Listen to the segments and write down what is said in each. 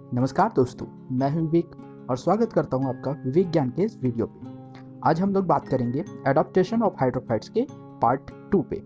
नमस्कार दोस्तों, मैं हूं विवेक और स्वागत करता हूं आपका विवेक ज्ञान के इस वीडियो पे। आज हम लोग बात करेंगे एडाप्टेशन ऑफ हाइड्रोफाइट्स के पार्ट 2 पे।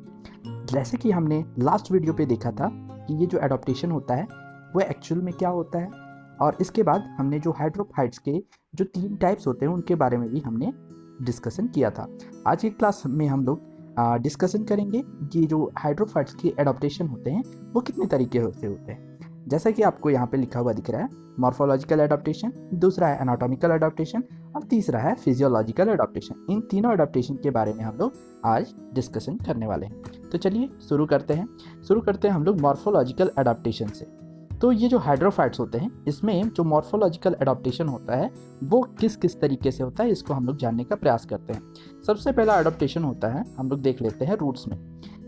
जैसे कि हमने लास्ट वीडियो पे देखा था कि ये जो एडाप्टेशन होता है वो एक्चुअल में क्या होता है, और इसके बाद हमने जो हाइड्रोफाइट्स के जो 3 टाइप्स होते हैं उनके बारे में भी हमने डिस्कशन किया था। आज की क्लास में हम लोग डिस्कशन करेंगे कि जो हाइड्रोफाइट्स के एडाप्टेशन होते हैं वो कितने तरीके से होते हैं। जैसा कि आपको यहाँ पे लिखा हुआ दिख रहा है, मॉर्फोलॉजिकल एडाप्टेशन, दूसरा है एनाटॉमिकल एडाप्टेशन और तीसरा है फिजियोलॉजिकल एडाप्टेशन। इन तीनों एडाप्टेशन के बारे में हम लोग आज डिस्कशन करने वाले हैं। तो चलिए शुरू करते हैं हम लोग मॉर्फोलॉजिकल एडाप्टेशन से। तो ये जो हाइड्रोफाइट्स होते हैं इसमें जो मॉर्फोलॉजिकल एडाप्टेशन होता है वो किस किस तरीके से होता है इसको हम लोग जानने का प्रयास करते हैं। सबसे पहला एडाप्टेशन होता है, हम लोग देख लेते हैं रूट्स में,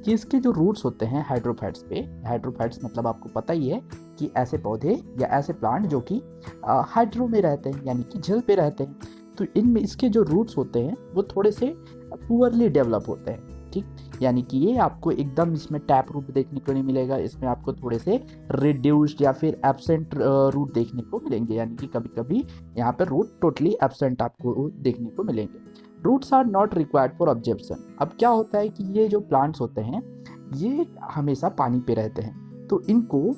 कि इसके जो रूट्स होते हैं हाइड्रोफाइट्स पे। हाइड्रोफाइट्स मतलब आपको पता ही है कि ऐसे पौधे या ऐसे प्लांट जो कि हाइड्रो में रहते हैं, यानी कि जल पे रहते हैं। तो इनमें इसके जो रूट्स होते हैं वो थोड़े से पुअरली डेवलप होते हैं, ठीक। यानी कि ये आपको एकदम इसमें टैप रूट देखने को नहीं मिलेगा, इसमें आपको थोड़े से रिड्यूस्ड या फिर एब्सेंट रूट देखने को मिलेंगे, यानी कि कभी कभी यहाँ पर रूट टोटली एब्सेंट आपको देखने को मिलेंगे। Roots are not required for absorption. अब क्या होता है कि ये जो प्लांट्स होते हैं ये हमेशा पानी पे रहते हैं, तो इनको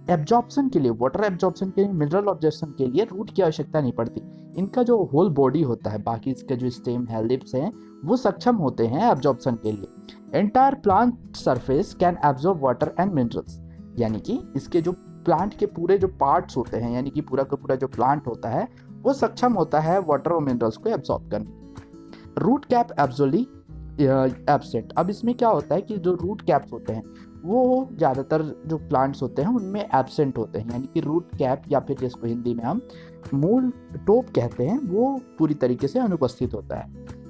एब्जॉर्प्शन के लिए, वाटर एब्जॉर्प्शन के लिए, मिनरल ऑब्जर्प्शन के लिए रूट की आवश्यकता नहीं पड़ती। इनका जो होल बॉडी होता है, बाकी इसका जो स्टेम है, लिप्स हैं, वो सक्षम होते हैं एब्जॉर्प्शन के लिए। Entire plant surface can absorb water and minerals, यानी कि इसके जो प्लांट के पूरे जो पार्ट्स होते हैं, यानी कि पूरा का पूरा जो प्लांट होता है वो सक्षम होता है वाटर और मिनरल्स को एब्जॉर्ब करने। Root cap absolutely absent. अब इसमें क्या होता है कि जो रूट कैप्स होते हैं वो ज़्यादातर जो प्लांट्स होते हैं उनमें एब्सेंट होते हैं, यानी कि रूट कैप या फिर जिसको हिंदी में हम मूल टोप कहते हैं वो पूरी तरीके से अनुपस्थित होता है।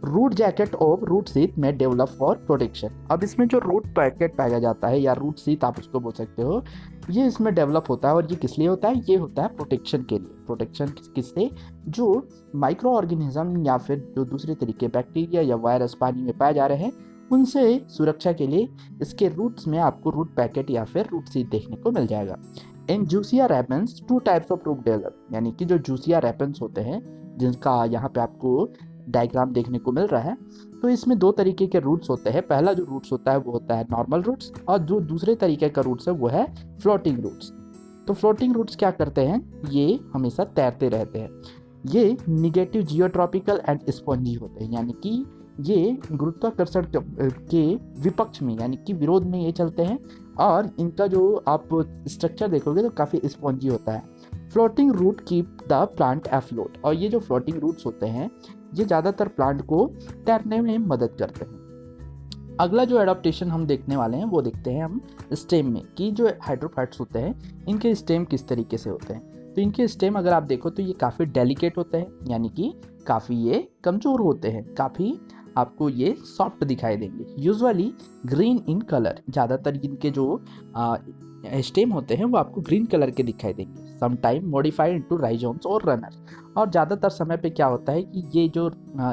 Root jacket of root seat में डेवलप फॉर प्रोटेक्शन। अब इसमें जो रूट पैकेट पाया जाता है या रूट सीट आप उसको बोल सकते हो, ये इसमें डेवलप होता है, और ये किस लिए होता है? ये होता है प्रोटेक्शन के लिए। प्रोटेक्शन किससे? जो माइक्रो ऑर्गेनिज्म या फिर जो दूसरे तरीके बैक्टीरिया या वायरस पानी में पाए जा रहे हैं उनसे सुरक्षा के लिए इसके रूट्स में आपको रूट पैकेट या फिर रूट सीट देखने को मिल जाएगा। In Jussiaea repens 2 types of root develop, यानी कि जो जूसिया रैपेंस होते हैं जिनका यहाँ पे आपको डायग्राम देखने को मिल रहा है, तो इसमें 2 तरीके के रूट्स होते हैं। पहला जो रूट्स होता है वो होता है नॉर्मल रूट्स, और जो दूसरे तरीके का रूट्स है वो है फ्लोटिंग रूट्स। तो फ्लोटिंग रूट्स क्या करते हैं? ये हमेशा तैरते रहते हैं। ये निगेटिव जियोट्रॉपिकल एंड स्पॉन्जी होते हैं, यानी कि ये गुरुत्वाकर्षण के विपक्ष में, यानी कि विरोध में ये चलते हैं, और इनका जो आप स्ट्रक्चर देखोगे तो काफ़ी स्पॉन्जी होता है। Floating root keep the plant afloat, और ये जो फ्लोटिंग रूट्स होते हैं ये ज़्यादातर प्लांट को तैरने में मदद करते हैं। अगला जो एडाप्टेशन हम देखने वाले हैं वो देखते हैं हम स्टेम में, कि जो हाइड्रोफाइट्स होते हैं इनके स्टेम किस तरीके से होते हैं। तो इनके स्टेम अगर आप देखो तो ये काफ़ी डेलिकेट होते हैं, यानी कि काफ़ी ये कमज़ोर होते हैं, काफ़ी आपको ये सॉफ्ट दिखाई देंगे। यूजुअली ग्रीन इन कलर, ज़्यादातर इनके जो स्टेम होते हैं वो आपको ग्रीन कलर के दिखाई देंगे। समटाइम मॉडिफाइड इनटू राइजोम्स और रनर, और ज़्यादातर समय पे क्या होता है कि ये जो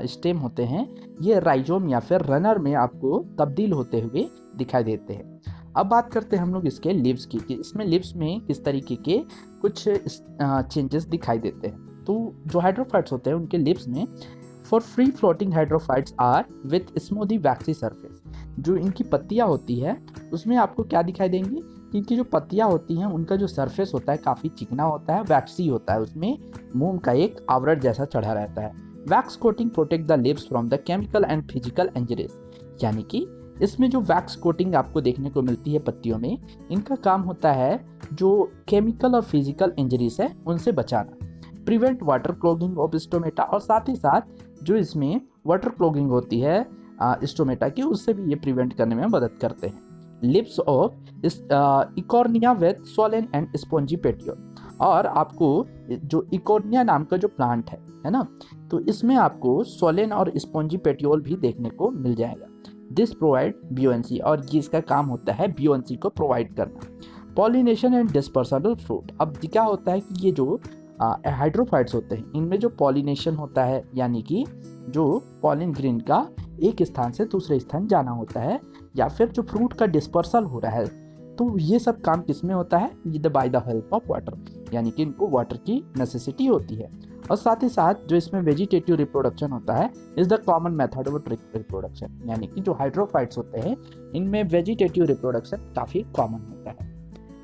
स्टेम होते हैं ये राइजोम या फिर रनर में आपको तब्दील होते हुए दिखाई देते हैं। अब बात करते हैं हम लोग इसके लिव्स की, कि इसमें लिव्स में किस तरीके के कुछ चेंजेस दिखाई देते हैं। तो जो हाइड्रोफाइट्स होते हैं उनके लिव्स में for free floating hydrophytes are with smoothy waxy surface. जो इनकी पत्तियां होती है उसमें आपको क्या दिखाई देंगी? इनकी जो पत्तियां होती हैं उनका जो सरफेस होता है काफ़ी चिकना होता है, वैक्सी होता है, उसमें मोम का एक आवरण जैसा चढ़ा रहता है। Wax coating protect the leaves from the chemical and physical injuries, यानी कि इसमें जो वैक्स कोटिंग आपको देखने को मिलती है पत्तियों में, इनका काम होता है जो केमिकल और फिजिकल इंजरीज है उनसे बचाना। Prevent water clogging of stomata, और साथ ही साथ जो इसमें वाटर क्लॉगिंग होती है स्टोमेटा की, उससे भी ये प्रिवेंट करने में मदद करते हैं। Lips of Eichhornia with Solan and spongy petiole, और आपको जो इकोर्निया नाम का जो प्लांट है ना, तो इसमें आपको सोलेन और स्पॉन्जी पेटियोल भी देखने को मिल जाएगा। दिस प्रोवाइड बियोएंसी, और ये इसका काम होता है बियोएंसी को प्रोवाइड करना। Pollination and dispersal of fruit. अब क्या होता है कि ये जो हाइड्रोफाइट्स होते हैं इनमें जो पॉलिनेशन होता है, यानी कि जो पॉलिन ग्रेन का एक स्थान से दूसरे स्थान जाना होता है, या फिर जो फ्रूट का डिस्पर्सल हो रहा है तो ये सब काम किस में होता है, with by the help of water, यानी कि इनको वाटर की नेसेसिटी होती है। और साथ ही साथ जो इसमें वेजिटेटिव रिप्रोडक्शन होता है is the common method of reproduction, यानी कि जो हाइड्रोफाइट्स होते हैं इनमें वेजिटेटिव रिप्रोडक्शन काफ़ी कॉमन होता है।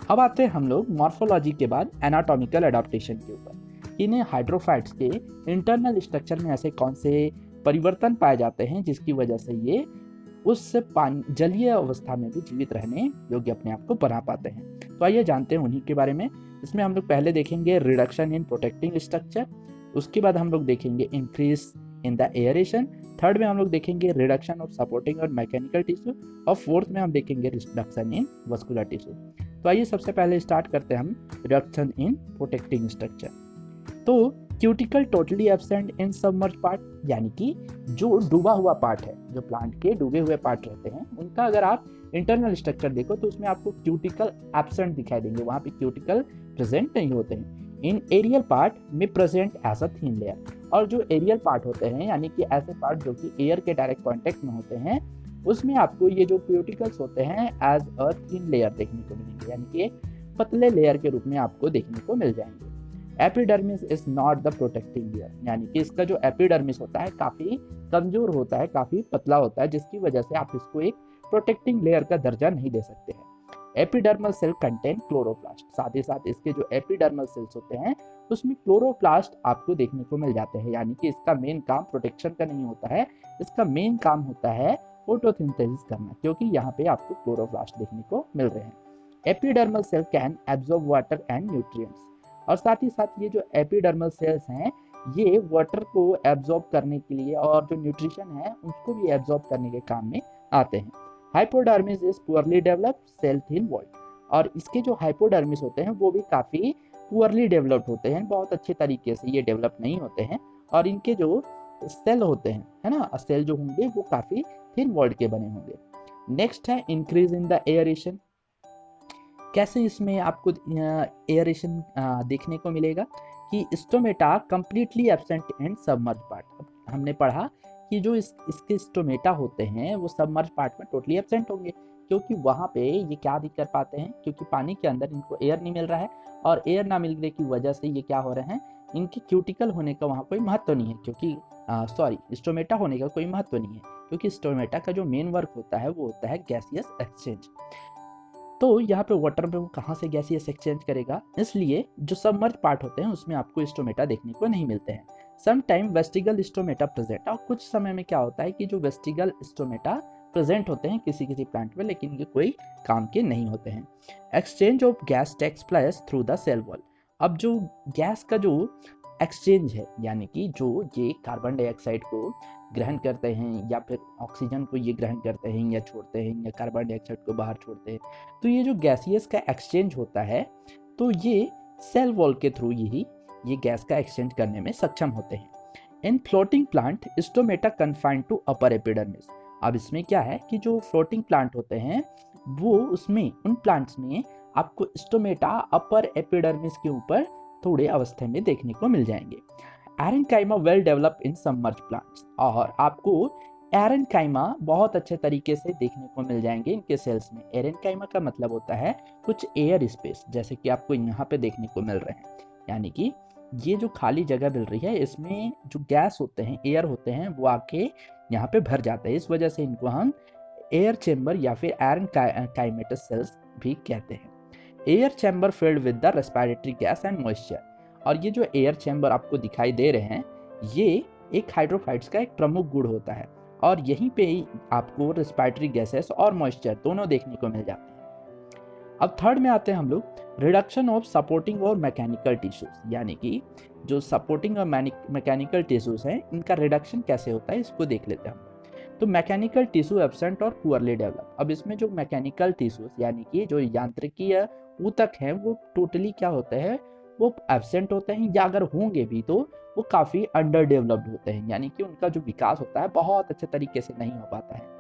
अब आते हैं हम लोग मॉर्फोलॉजी के बाद एनाटॉमिकल एडाप्टेशन के ऊपर। इन्हें हाइड्रोफाइट्स के इंटरनल स्ट्रक्चर में ऐसे कौन से परिवर्तन पाए जाते हैं जिसकी वजह से ये उस पानी जलीय अवस्था में भी जीवित रहने योग्य अपने आप को बना पाते हैं। तो आइए जानते हैं उन्हीं के बारे में। इसमें हम लोग पहले देखेंगे रिडक्शन इन प्रोटेक्टिंग स्ट्रक्चर, उसके बाद हम लोग देखेंगे increase in the aeration, third में हम लोग देखेंगे रिडक्शन ऑफ सपोर्टिंग और मैकेनिकल टिश्यू, और फोर्थ में हम देखेंगे रिडक्शन इन वस्कुलर टिश्यू। तो आइए सबसे पहले स्टार्ट करते हैं हम रिडक्शन इन प्रोटेक्टिंग स्ट्रक्चर। तो cuticle totally absent in submerge part, यानी कि जो डूबा हुआ पार्ट है, जो प्लांट के डूबे हुए पार्ट रहते हैं उनका अगर आप इंटरनल स्ट्रक्चर देखो तो उसमें आपको क्यूटिकल एब्सेंट दिखाई देंगे, वहां पे क्यूटिकल प्रेजेंट नहीं होते हैं। इन एरियल पार्ट में present as a thin layer, और जो एरियल पार्ट होते हैं यानी कि ऐसे पार्ट जो कि एयर के डायरेक्ट कांटेक्ट में होते हैं उसमें आपको ये जो क्यूटिकल्स होते हैं एज अ थिन लेयर देखने को मिलेंगे, यानी कि एक पतले लेयर के रूप में आपको देखने को मिल जाएंगे। Epidermis is not the protecting layer, यानी कि इसका जो एपिडर्मिस होता है काफी कमजोर होता है, काफी पतला होता है, जिसकी वजह से आप इसको एक प्रोटेक्टिंग लेयर का दर्जा नहीं दे सकते हैं। एपिडर्मल सेल कंटेन क्लोरोप्लास्ट, साथ ही साथ इसके जो एपिडर्मल सेल्स होते हैं उसमें क्लोरोप्लास्ट आपको देखने को मिल जाते हैं, यानी कि इसका मेन काम प्रोटेक्शन का नहीं होता है, इसका मेन काम होता है फोटोसिंथेसिस करना, क्योंकि यहाँ पे आपको क्लोरोप्लास्ट देखने को मिल रहे हैं। Epidermal cell can absorb water and nutrients, और साथ ही साथ ये जो एपिडर्मल सेल्स हैं ये वाटर को एब्जॉर्ब करने के लिए और जो न्यूट्रिशन है उसको भी एब्जॉर्ब करने के काम में आते हैं। Hypodermis is poorly developed cell thin walled, और इसके जो हाइपोडर्मिस होते हैं वो भी काफी पुअरली डेवलप्ड होते हैं, बहुत अच्छे तरीके से ये डेवलप नहीं होते हैं, और इनके जो सेल होते हैं है ना, सेल जो होंगे वो काफी थिन वॉइड के बने होंगे। नेक्स्ट है इंक्रीज इन द एयरेशन। कैसे इसमें आपको एयरेशन देखने को मिलेगा कि stomata completely absent in submerge part. हमने पढ़ा कि जो इसके स्टोमेटा होते हैं वो सबमर्ज पार्ट में टोटली एब्सेंट होंगे, क्योंकि वहाँ पे ये क्या दिख कर पाते हैं, क्योंकि पानी के अंदर इनको एयर नहीं मिल रहा है, और एयर ना मिलने की वजह से ये क्या हो रहे हैं, इनके क्यूटिकल होने का वहाँ कोई महत्व नहीं है, क्योंकि स्टोमेटा होने का कोई महत्व नहीं है, क्योंकि स्टोमेटा का जो मेन वर्क होता है वो होता है गैसियस एक्सचेंज। तो यहाँ पे वाटर में वो कहाँ से गैसियस एक्सचेंज करेगा, इसलिए जो सबमर्ज पार्ट होते हैं उसमें आपको स्टोमेटा देखने को नहीं मिलते हैं। सम टाइम वेस्टिगल स्टोमेटा प्रेजेंट, और कुछ समय में क्या होता है कि जो वेस्टिगल स्टोमेटा प्रेजेंट होते हैं किसी किसी प्लांट में, लेकिन ये कोई काम के नहीं होते हैं। Exchange of gas takes place through the cell wall. अब जो गैस का जो एक्सचेंज है, यानी कि जो ये कार्बन डाइऑक्साइड को ग्रहण करते हैं या फिर ऑक्सीजन को ये ग्रहण करते हैं या छोड़ते हैं, या कार्बन डाइऑक्साइड को बाहर छोड़ते हैं, तो ये जो गैसियस का एक्सचेंज होता है तो ये सेल वॉल के थ्रू ही ये गैस का एक्सचेंज करने में सक्षम होते हैं। In floating plant stomata confined to upper epidermis. अब इसमें क्या है कि जो फ्लोटिंग प्लांट होते हैं वो उसमें उन प्लांट्स में आपको स्टोमेटा अपर एपिडर्मिस के ऊपर थोड़े अवस्था में देखने को मिल जाएंगे। Aerenchyma well develop in submerge plants, और आपको एरेनकाइमा बहुत अच्छे तरीके से देखने को मिल जाएंगे इनके सेल्स में। एरेनकाइमा का मतलब होता है कुछ एयर स्पेस, जैसे कि आपको यहाँ पे देखने को मिल रहे हैं, यानी कि ये जो खाली जगह मिल रही है इसमें जो गैस होते हैं, एयर होते हैं, वो आके यहाँ पे भर जाते हैं, इस वजह से इनको हम एयर चेम्बर या फिर एरेनकाइमेटस सेल्स भी कहते हैं। Air chamber filled with the respiratory gas and moisture, और ये जो एयर चैम्बर आपको दिखाई दे रहे हैं ये एक हाइड्रोफाइट्स का एक प्रमुख गुण होता है, और यहीं पे ही आपको रेस्पिरेटरी गैसेस और मॉइस्चर दोनों देखने को मिल जाते हैं। अब थर्ड में आते हैं हम लोग रिडक्शन ऑफ सपोर्टिंग और मैकेनिकल टिश्यूज, यानी कि जो सपोर्टिंग और मैकेनिकल टिश्यूज हैं इनका रिडक्शन कैसे होता है इसको देख लेते हैं हम। तो मैकेनिकल टिश्यू एब्सेंट और पुअरली डेवलप। अब इसमें जो मैकेनिकल टिश्यूज यानी कि जो यांत्रिकीय ऊतक हैं वो टोटली क्या होते हैं, वो एब्सेंट होते हैं, या अगर होंगे भी तो वो काफ़ी अंडर डेवलप्ड होते हैं, यानी कि उनका जो विकास होता है बहुत अच्छे तरीके से नहीं हो पाता है।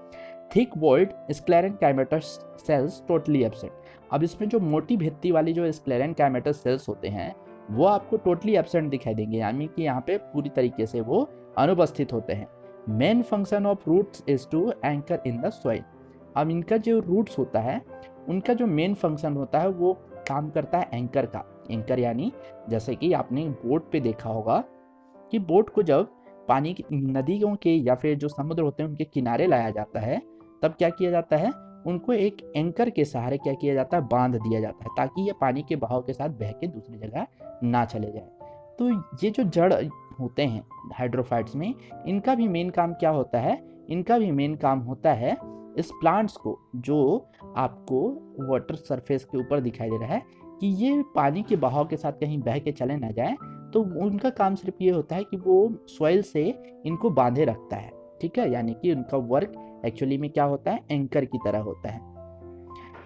Thick walled sclerenchymatous cells totally absent. अब इसमें जो मोटी भित्ति वाली जो स्क्लेरेनकाइमेटस सेल्स होते हैं वो आपको टोटली एब्सेंट दिखाई देंगे, यानी कि यहाँ पे पूरी तरीके से वो अनुपस्थित होते हैं। Main function of roots is to anchor in the soil. अब इनका जो रूट्स होता है उनका जो मेन फंक्शन होता है वो काम करता है एंकर का। एंकर यानी जैसे कि आपने बोट पे देखा होगा कि बोट को जब पानी की नदियों के या फिर जो समुद्र होते हैं उनके किनारे लाया जाता है, तब क्या किया जाता है, उनको एक एंकर के सहारे क्या किया जाता है, बांध दिया जाता है, ताकि ये पानी के बहाव के साथ बह के दूसरी जगह ना चले जाए। तो ये जो जड़ होते हैं हाइड्रोफाइट्स में, इनका भी मेन काम क्या होता है, इनका भी मेन काम होता है इस प्लांट्स को, जो आपको वाटर सरफेस के ऊपर दिखाई दे रहा है, कि ये पानी के बहाव के साथ कहीं बह के चले ना जाए। तो उनका काम सिर्फ ये होता है कि वो सॉइल से इनको बांधे रखता है, ठीक है, यानी कि उनका वर्क एक्चुअली में क्या होता है, एंकर की तरह होता है।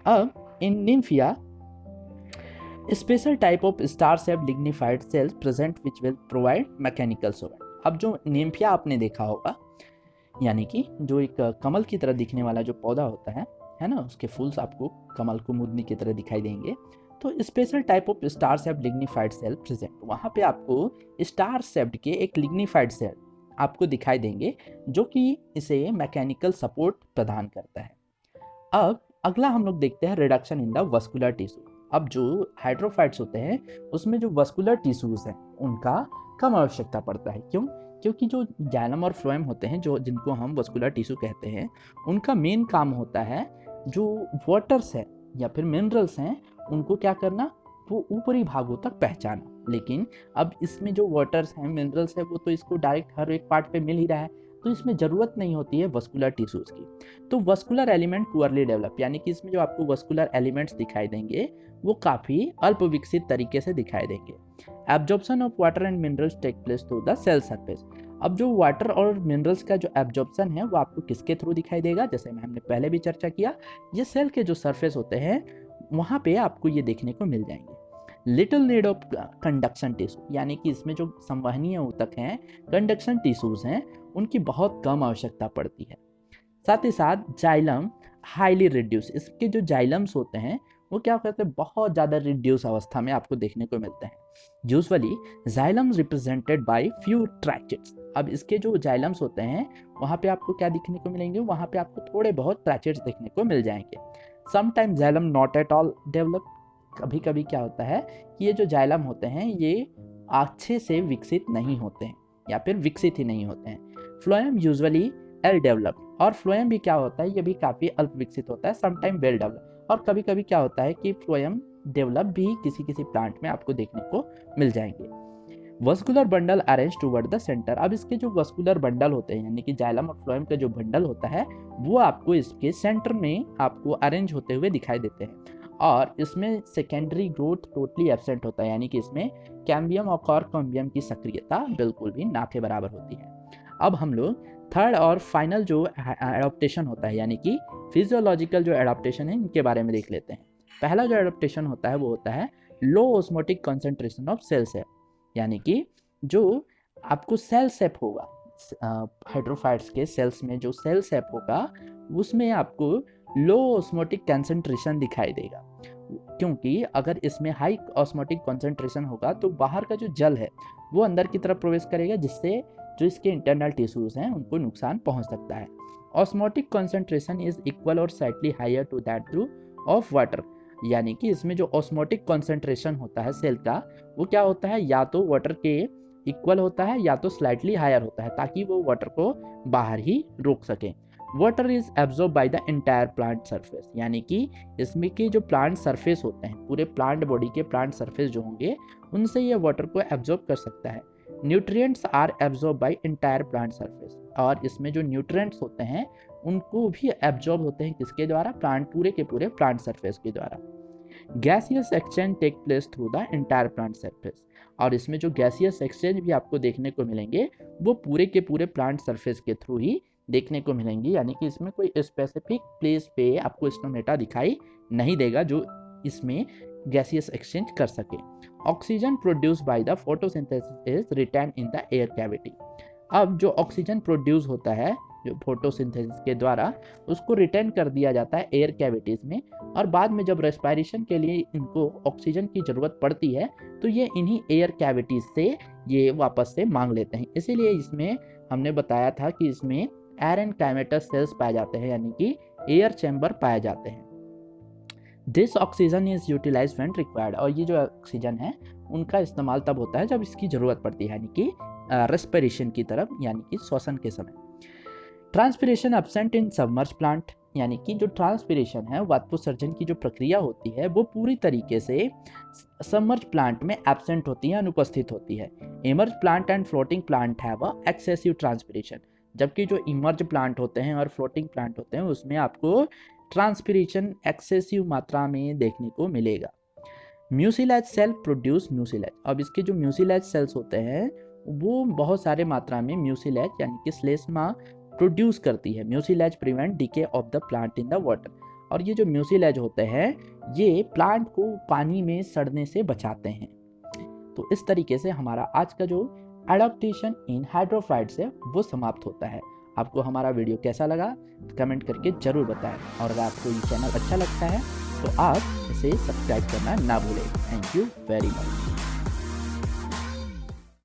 अब in Nymphaea special type of star shaped lignified cells present which will provide mechanical support. अब जो निम्फिया आपने देखा होगा, यानी कि जो एक कमल की तरह दिखने वाला जो पौधा होता है ना, उसके फूल्स आपको कमल कुमुदनी की तरह दिखाई देंगे। तो special type of star shaped lignified cell present, वहाँ पे आपको स्टार शेप्ड के एक लिग्निफाइड सेल आपको दिखाई देंगे, जो कि इसे मैकेनिकल सपोर्ट प्रदान करता है। अब अगला हम लोग देखते हैं reduction in the vascular tissue. अब जो हाइड्रोफाइट्स होते हैं उसमें जो वस्कुलर टिश्यूज हैं उनका कम आवश्यकता पड़ता है। क्यों? क्योंकि जो जाइलम और फ्लोएम होते हैं, जो जिनको हम वस्कुलर टिश्यू कहते हैं, उनका मेन काम होता है जो वाटर्स है या फिर मिनरल्स हैं उनको क्या करना, वो ऊपरी भागों तक पहुंचाना। लेकिन अब इसमें जो वाटर्स हैं, मिनरल्स है, वो तो इसको डायरेक्ट हर एक पार्ट पे मिल ही रहा है, तो इसमें ज़रूरत नहीं होती है वस्कुलर टिश्यूज़ की। तो वस्कुलर एलिमेंट पुअरली डेवलप, यानी कि इसमें जो आपको वस्कुलर एलिमेंट्स दिखाई देंगे वो काफ़ी अल्प विकसित तरीके से दिखाई देंगे। Absorption of water and minerals take place through the cell surface. अब जो वाटर और मिनरल्स का जो एब्जॉर्प्शन है वो आपको किसके थ्रू दिखाई देगा, जैसे हमने पहले भी चर्चा किया, ये सेल के जो सरफेस होते हैं वहाँ पे आपको ये देखने को मिल जाएंगे। Little need of conduction tissue, यानी कि इसमें जो संवहनीय ऊतक हैं, कंडक्शन टिश्यूज हैं, उनकी बहुत कम आवश्यकता पड़ती है। साथ ही साथ जाइलम हाईली रिड्यूस, इसके जो जाइलम्स होते हैं वो क्या करते हैं, बहुत ज़्यादा रिड्यूस अवस्था में आपको देखने को मिलते हैं। Usually xylems represented by few tracheids. अब इसके जो जाइलम्स होते हैं वहाँ पे आपको क्या दिखने को मिलेंगे, वहाँ पे आपको थोड़े बहुत ट्रैचेट्स देखने को मिल जाएंगे। Sometime xylem not at all develop, कभी कभी क्या होता है कि ये जो जाइलम होते हैं ये अच्छे से विकसित नहीं होते हैं या फिर विकसित ही नहीं होते हैं। फ्लोएम यूजुअली एल डेवलप, और फ्लोएम भी क्या होता है, ये भी काफ़ी अल्प विकसित होता है, समटाइम वेल डेवलप, और कभी कभी क्या होता है कि फ्लोएम डेवलप भी किसी किसी प्लांट में आपको देखने को मिल जाएंगे। Vascular bundle arrange toward the centre. अब इसके जो वस्कुलर बंडल होते हैं, यानी कि जाइलम और फ्लोएम का जो बंडल होता है वो आपको इसके सेंटर में आपको अरेंज होते हुए दिखाई देते हैं, और इसमें सेकेंडरी ग्रोथ टोटली एब्सेंट होता है, यानी कि इसमें कैम्बियम और कॉर्कम्बियम की सक्रियता बिल्कुल भी ना के बराबर होती है। अब हम लोग थर्ड और फाइनल जो एडाप्टेशन होता है, यानी कि फिजियोलॉजिकल जो एडाप्टेशन है, इनके बारे में देख लेते हैं। पहला जो एडाप्टेशन होता है वो होता है लो ऑस्मोटिक कंसंट्रेशन ऑफ सेल सेप, यानी कि जो आपको सेल सेप होगा, हाइड्रोफाइट्स के सेल्स में जो सेल सेप होगा उसमें आपको लो ऑस्मोटिक कंसंट्रेशन दिखाई देगा। क्योंकि अगर इसमें हाई ऑस्मोटिक कंसंट्रेशन होगा तो बाहर का जो जल है वो अंदर की तरफ प्रवेश करेगा, जिससे जो इसके इंटरनल टिश्यूज हैं उनको नुकसान पहुंच सकता है। ऑस्मोटिक कंसंट्रेशन इज इक्वल और slightly higher to that through of water, यानी कि इसमें जो ऑस्मोटिक कंसंट्रेशन होता है सेल का वो क्या होता है, या तो वाटर के इक्वल होता है या तो स्लाइटली हायर होता है, ताकि वो वाटर को बाहर ही रोक सके। Water is absorb by the entire plant surface, यानी कि इसमें के जो प्लांट सरफेस होते हैं, पूरे प्लांट बॉडी के प्लांट सरफेस जो होंगे उनसे ये वाटर को एब्जॉर्ब कर सकता है। Nutrients are absorb by entire plant surface, और इसमें जो न्यूट्रिएंट्स होते हैं उनको भी एब्जॉर्ब होते हैं किसके द्वारा, प्लांट पूरे के पूरे प्लांट सरफेस के द्वारा। Gaseous exchange take place through the entire plant surface, और इसमें जो गैसियस एक्सचेंज भी आपको देखने को मिलेंगे वो पूरे के पूरे प्लांट सरफेस के थ्रू ही देखने को मिलेंगे, यानी कि इसमें कोई स्पेसिफिक प्लेस पे आपको स्टोमेटा दिखाई नहीं देगा जो इसमें गैसियस एक्सचेंज कर सके। Oxygen produce by the photosynthesis is retain in the air cavity. अब जो ऑक्सीजन प्रोड्यूस होता है जो फोटोसिंथेसिस के द्वारा, उसको रिटेन कर दिया जाता है एयर कैविटीज में, और बाद में जब रेस्पिरेशन के लिए इनको ऑक्सीजन की जरूरत पड़ती है तो ये इन्हीं एयर कैविटीज से ये वापस से मांग लेते हैं। इसीलिए इसमें हमने बताया था कि इसमें एयर एंड काइमेटस सेल्स पाए जाते हैं, यानी कि एयर चैम्बर पाए जाते हैं। This oxygen is utilize when required, और ये जो ऑक्सीजन है उनका इस्तेमाल तब होता है जब इसकी ज़रूरत पड़ती है, यानी कि रेस्पिरेशन की तरफ, यानी कि श्वसन के समय। Transpiration absent in submerge plant, यानी कि जो ट्रांसपिरेशन है, वाष्पोत्सर्जन की जो प्रक्रिया होती है वो पूरी तरीके से सबमर्ज प्लांट में एब्सेंट होती है, अनुपस्थित होती है। Emerge plant and floating plant have a excessive transpiration, जबकि जो इमर्ज प्लांट होते हैं और फ्लोटिंग प्लांट होते हैं उसमें आपको ट्रांसपिरेशन एक्सेसिव मात्रा में देखने को मिलेगा। म्यूसिलेज सेल प्रोड्यूस म्यूसिलेज, अब इसके जो म्यूसिलेज सेल्स होते हैं वो बहुत सारे मात्रा में म्यूसिलेज यानी कि श्लेष्मा प्रोड्यूस करती है। Mucilage prevent decay of the plant in the water, और ये जो म्यूसिलेज होते हैं ये प्लांट को पानी में सड़ने से बचाते हैं। तो इस तरीके से हमारा आज का जो एडाप्टेशन इन हाइड्रोफाइट्स है वो समाप्त होता है। आपको हमारा वीडियो कैसा लगा कमेंट करके जरूर बताएं, और अगर आपको ये चैनल अच्छा लगता है तो आप इसे सब्सक्राइब करना ना भूलें। Thank you very much.